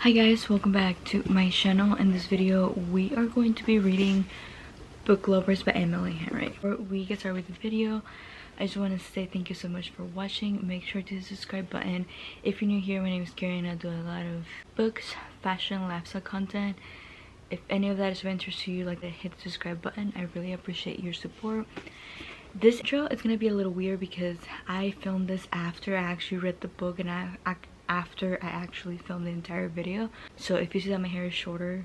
Hi guys, welcome back to my channel. In this video we are going to be reading Book Lovers by Emily Henry. Before we get started with the video, I just want to say thank you so much for watching. Make sure to hit the subscribe button. If you're new here, my name is Karen and I do a lot of books, fashion, lifestyle content. If any of that is of interest to you, like hit the subscribe button. I really appreciate your support. This intro is gonna be a little weird because I filmed this after I actually read the book and after I actually filmed the entire video. So if you see that my hair is shorter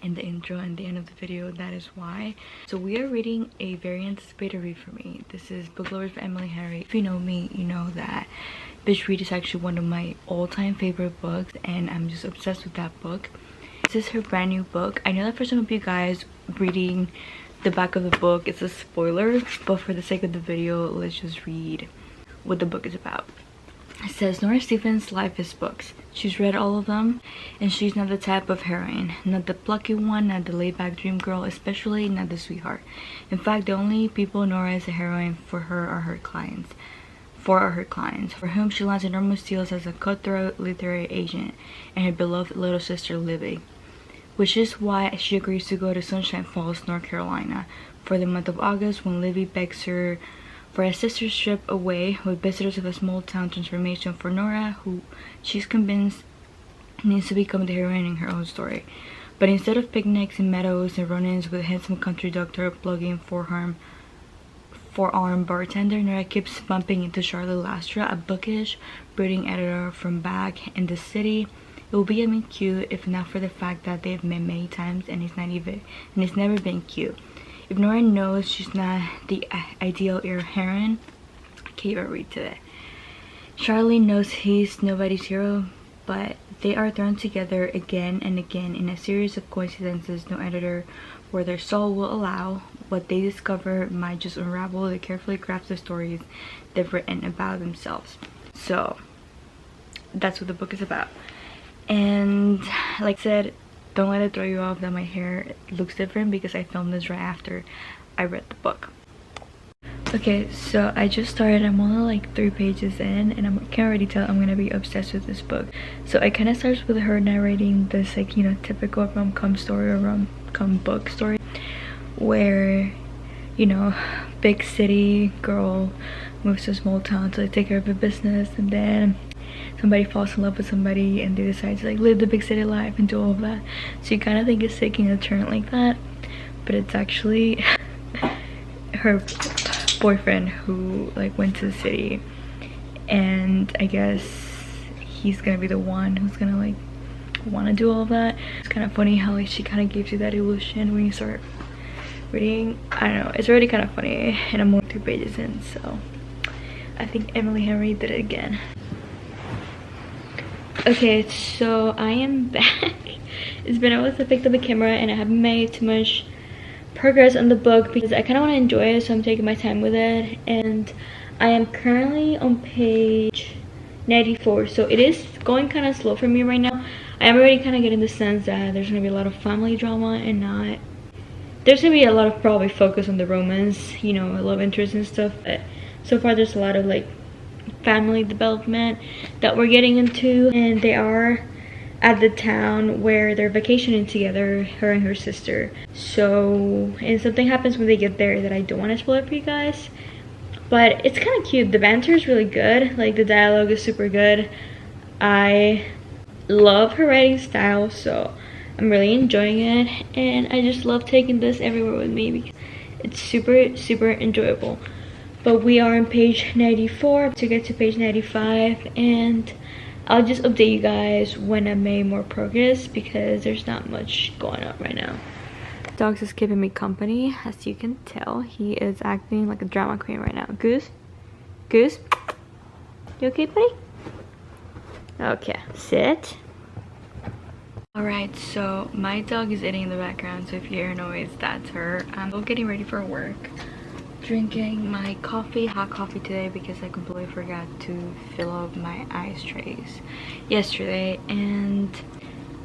in the intro and the end of the video, that is why. So we are reading a very anticipated read for me. This is Book Lovers by Emily Henry. If you know me, you know that this read is actually one of my all-time favorite books and I'm just obsessed with that book. This is her brand new book. I know that for some of you guys, reading the back of the book is a spoiler, but for the sake of the video, let's just read what the book is about. It says, Nora Stephens' life is books. She's read all of them, and she's not the type of heroine. Not the plucky one, not the laid-back dream girl, especially not the sweetheart. In fact, the only people Nora is a heroine for her are her clients. For whom she lands enormous deals as a cutthroat literary agent, and her beloved little sister Libby. Which is why she agrees to go to Sunshine Falls, North Carolina, for the month of August, when Libby begs her for a sister's trip away with visitors of a small town transformation for Nora, who she's convinced needs to become the heroine in her own story. But instead of picnics in meadows and run-ins with a handsome country doctor plugging forearm bartender, Nora keeps bumping into Charlotte Lastra, a bookish, brooding editor from back in the city. It will be a meet cute if not for the fact that they've met many times and it's never been cute. If Nora knows she's not the ideal heroine, I can't even read today. Charlie knows he's nobody's hero, but they are thrown together again and again in a series of coincidences no editor or their soul will allow. What they discover might just unravel the carefully crafted stories they've written about themselves. So that's what the book is about. And like I said, don't let it throw you off that my hair looks different because I filmed this right after I read the book. Okay, so I just started. I'm only like 3 pages in and I can already tell I'm gonna be obsessed with this book. So it kind of starts with her narrating this, like, you know, typical rom-com story or rom-com book story where, you know, big city girl moves to a small town to like, take care of her business, and then somebody falls in love with somebody and they decide to like live the big city life and do all of that. So you kind of think it's taking a turn like that, but it's actually her boyfriend who like went to the city, and I guess he's gonna be the one who's gonna like want to do all of that. It's kind of funny how like she kind of gives you that illusion when you start reading. I don't know, it's already kind of funny and I'm only 2 pages in, so I think Emily Henry did it again. Okay, so I am back. It's been a while since I picked up the camera and I haven't made too much progress on the book because I kind of want to enjoy it, so I'm taking my time with it. And I am currently on page 94, so it is going kind of slow for me right now. I am already kind of getting the sense that there's going to be a lot of family drama and not... There's going to be a lot of probably focus on the romance, you know, a lot of interest and stuff. But so far there's a lot of like family development that we're getting into, and they are at the town where they're vacationing together, her and her sister. So, and something happens when they get there that I don't want to spoil it for you guys, but it's kind of cute. The banter is really good, like the dialogue is super good. I love her writing style, so I'm really enjoying it, and I just love taking this everywhere with me because it's super enjoyable. But we are on page 94 to get to page 95, and I'll just update you guys when I made more progress because there's not much going on right now. Dogs is keeping me company, as you can tell. He is acting like a drama queen right now. Goose? Goose? You okay, buddy? Okay, sit. Alright, so my dog is eating in the background, so if you hear noise, that's her. I'm still getting ready for work. Drinking my coffee, hot coffee today because I completely forgot to fill up my ice trays yesterday, and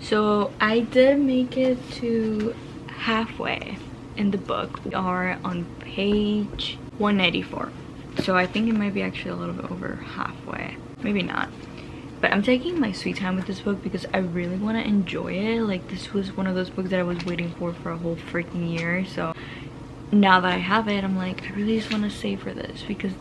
so I did make it to halfway in the book. We are on page 194, so I think it might be actually a little bit over halfway, maybe not. But I'm taking my sweet time with this book because I really want to enjoy it. Like, this was one of those books that I was waiting for a whole freaking year. So now that I have it, I'm like, I really just want to savor this, because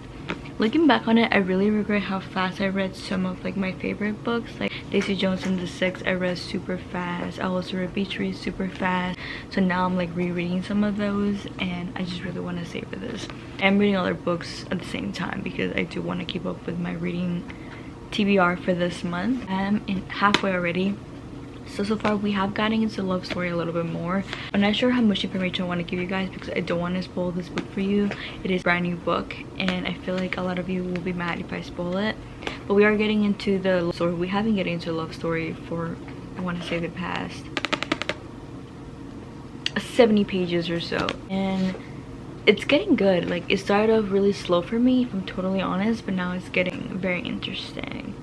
looking back on it, I really regret how fast I read some of like my favorite books. Like Daisy Jones and the Six, I read super fast. I also read Beach Read super fast. So now I'm like rereading some of those, and I just really want to savor this. I'm reading other books at the same time because I do want to keep up with my reading TBR for this month. I'm in halfway already. So far we have gotten into love story a little bit more. I'm not sure how much information I want to give you guys because I don't want to spoil this book for you. It is a brand new book, and I feel like a lot of you will be mad if I spoil it. But we are getting into the love story. We have been getting into love story for, I want to say, the past 70 pages or so, and it's getting good. Like, it started off really slow for me, if I'm totally honest, but now it's getting very interesting.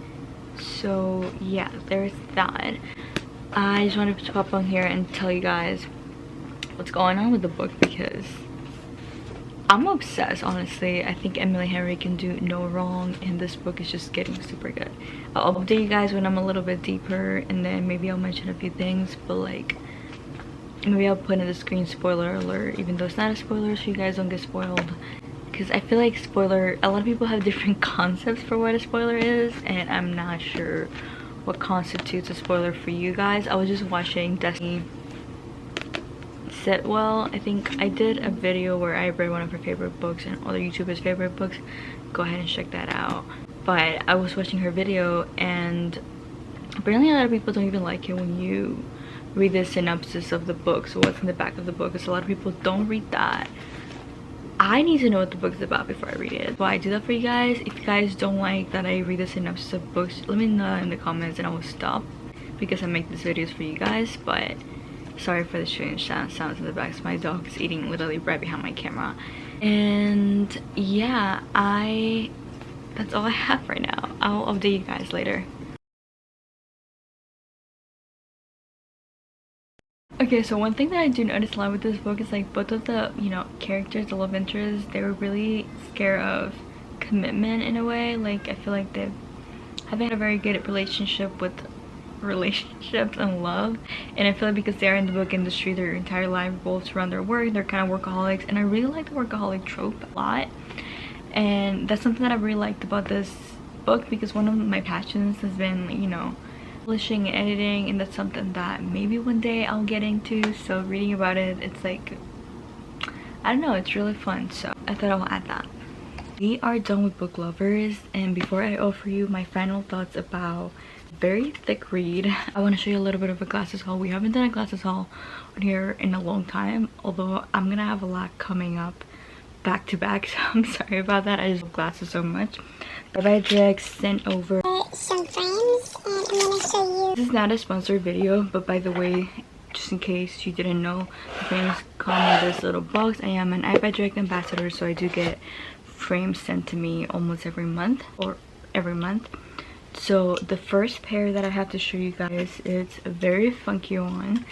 So yeah, there's that. I just wanted to pop on here and tell you guys what's going on with the book, because I'm obsessed, honestly. I think Emily Henry can do no wrong, and this book is just getting super good. I'll update you guys when I'm a little bit deeper, and then maybe I'll mention a few things, but like, maybe I'll put in the screen spoiler alert, even though it's not a spoiler, so you guys don't get spoiled. Because I feel like spoiler, a lot of people have different concepts for what a spoiler is, and I'm not sure what constitutes a spoiler for you guys. I was just watching Destiny Sitwell. I think I did a video where I read one of her favorite books and other YouTubers' favorite books. Go ahead and check that out. But I was watching her video, and apparently a lot of people don't even like it when you read the synopsis of the book, so what's in the back of the book, because a lot of people don't read that. I need to know what the book's about before I read it. So I do that for you guys. If you guys don't like that I read the synopsis of books, let me know in the comments and I will stop, because I make these videos for you guys. But sorry for the strange sounds in the back. So my dog is eating literally right behind my camera. And yeah, that's all I have right now. I'll update you guys later. Okay, so one thing that I do notice a lot with this book is like both of the, you know, characters, the love interests, they were really scared of commitment in a way. Like, I feel like they haven't had a very good relationship with relationships and love, and I feel like because they're in the book industry, their entire life revolves around their work. They're kind of workaholics, and I really like the workaholic trope a lot, and that's something that I really liked about this book, because one of my passions has been, you know, publishing and editing, and that's something that maybe one day I'll get into. So reading about it, it's like, I don't know, it's really fun. So I thought I'll add that. We are done with book lovers, and before I offer you my final thoughts about very thick read, I want to show you a little bit of a glasses haul. We haven't done a glasses haul on here in a long time, although I'm gonna have a lot coming up back to back, so I'm sorry about that. I just love glasses so much. EyeBuyDirect sent over some frames, and I'm gonna show you. This is not a sponsored video, but by the way, just in case you didn't know, the frames come in this little box. I am an EyeBuyDirect ambassador, so I do get frames sent to me almost every month, or every month. So the first pair that I have to show you guys is a very funky one.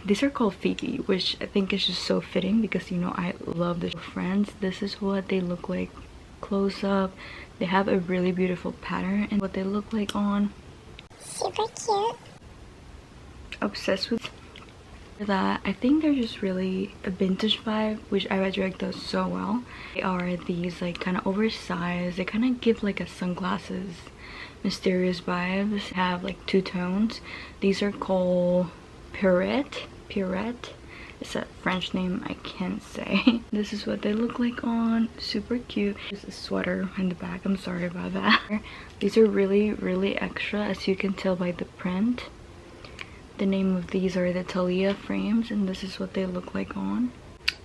These are called Phoebe, which I think is just so fitting because, you know, I love the Friends. This is what they look like close up. They have a really beautiful pattern, and what they look like on. Super cute. Obsessed with that. I think they're just really a vintage vibe, which EyeBuyDirect does so well. They are these like kind of oversized. They kind of give like a sunglasses mysterious vibes. Have like two tones. These are called Pierrette. It's a French name I can't say. This is what they look like on. Super cute. There's a sweater in the back. I'm sorry about that. These are really extra, as you can tell by the print. The name of these are the Talia frames, and this is what they look like on.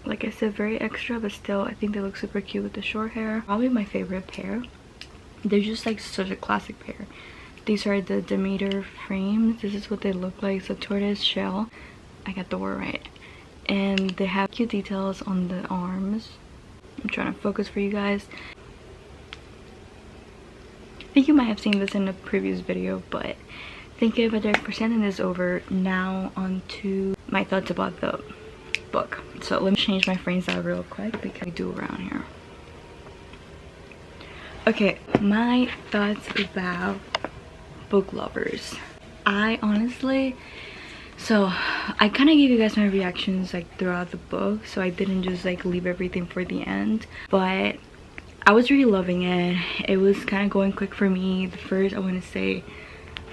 Like I said, very extra, but still I think they look super cute with the short hair. Probably my favorite pair. They're just like such a classic pair. These are the Demeter frames. This is what they look like. So tortoise shell. I got the word right. And they have cute details on the arms. I'm trying to focus for you guys. I think you might have seen this in a previous video, but thank you EyeBuyDirect for sending this over. Now on to my thoughts about the book. So let me change my frames out real quick because I do around here. Okay, my thoughts about book lovers. I honestly, so I kind of gave you guys my reactions like throughout the book, so I didn't just like leave everything for the end, but I was really loving it. It was kind of going quick for me. The first, I want to say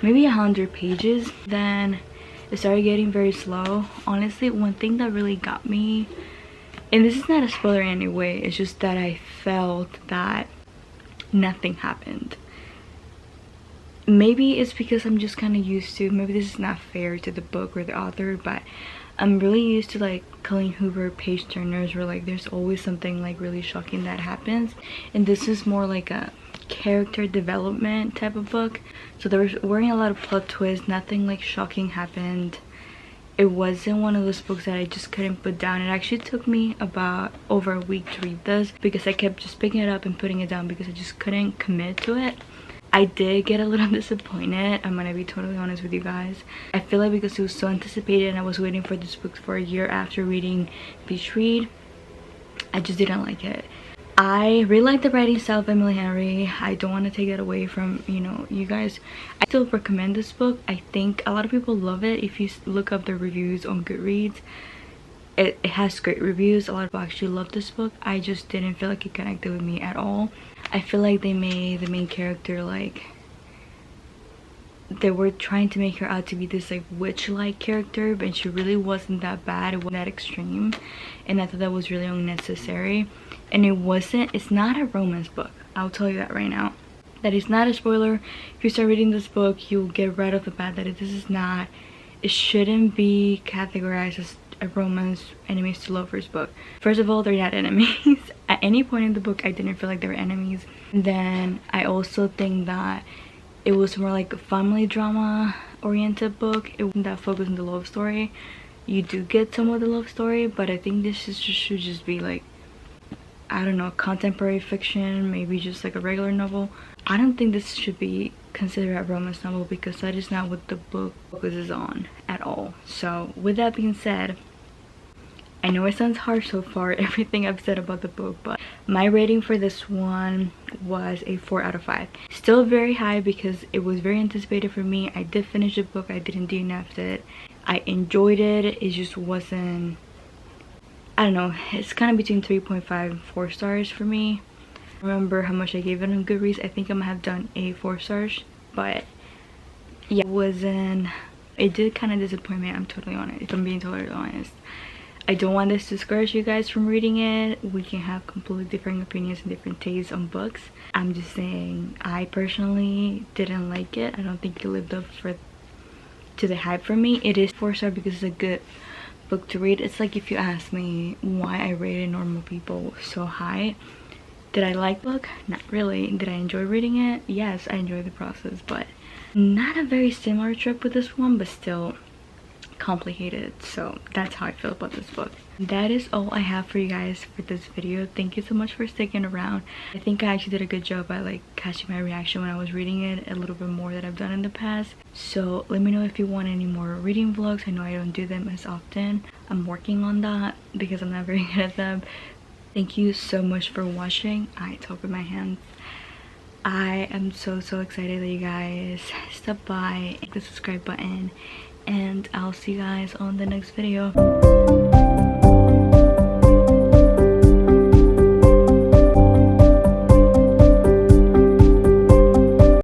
maybe 100 pages, then it started getting very slow. Honestly, one thing that really got me, and this is not a spoiler in any way, it's just that I felt that nothing happened. Maybe it's because I'm just kind of used to, maybe this is not fair to the book or the author, but I'm really used to like Colleen Hoover page turners where like there's always something like really shocking that happens, and this is more like a character development type of book, so there weren't a lot of plot twists, nothing like shocking happened. It wasn't one of those books that I just couldn't put down. It actually took me about over a week to read this because I kept just picking it up and putting it down because I just couldn't commit to it. I did get a little disappointed, I'm gonna be totally honest with you guys. I feel like because it was so anticipated and I was waiting for this book for a year after reading Beach Read, I just didn't like it. I really like the writing style of Emily Henry. I don't want to take that away from, you know, you guys. I still recommend this book. I think a lot of people love it. If you look up the reviews on Goodreads, it has great reviews. A lot of people actually love this book. I just didn't feel like it connected with me at all. I feel like they made the main character like, they were trying to make her out to be this like witch-like character, but she really wasn't that bad. It wasn't that extreme, and I thought that was really unnecessary. And it's not a romance book, I'll tell you that right now. That is not a spoiler. If you start reading this book, you'll get right off the bat that this is not, it shouldn't be categorized as a romance enemies to lovers book. First of all, they're not enemies. At any point in the book I didn't feel like they were enemies. And then I also think that it was more like a family drama oriented book. It wasn't that focused on the love story. You do get some of the love story, but I think this should just be like, I don't know, contemporary fiction, maybe just like a regular novel. I don't think this should be considered a romance novel because that is not what the book focuses on at all. So with that being said, I know it sounds harsh so far, everything I've said about the book, but my rating for this one was a 4 out of 5. Still very high because it was very anticipated for me. I did finish the book, I didn't DNF it. I enjoyed it, it just wasn't, I don't know, it's kind of between 3.5 and 4 stars for me. Remember how much I gave it on Goodreads. I think I might have done a 4 stars, but yeah, it did kind of disappoint me. I'm totally honest, if I'm being totally honest. I don't want this to discourage you guys from reading it. We can have completely different opinions and different tastes on books. I'm just saying I personally didn't like it. I don't think it lived up to the hype for me. It is 4 star because it's a good book to read. It's like if you ask me why I rated Normal People so high. Did I like the book? Not really. Did I enjoy reading it? Yes, I enjoyed the process, but not a very similar trip with this one, but still complicated. So that's how I feel about this book. That is all I have for you guys for this video. Thank you so much for sticking around. I think I actually did a good job by like catching my reaction when I was reading it a little bit more than I've done in the past. So let me know if you want any more reading vlogs. I know I don't do them as often. I'm working on that because I'm not very good at them. Thank you so much for watching. I talk with my hands. I am so excited that you guys stopped by, hit the subscribe button, and I'll see you guys on the next video.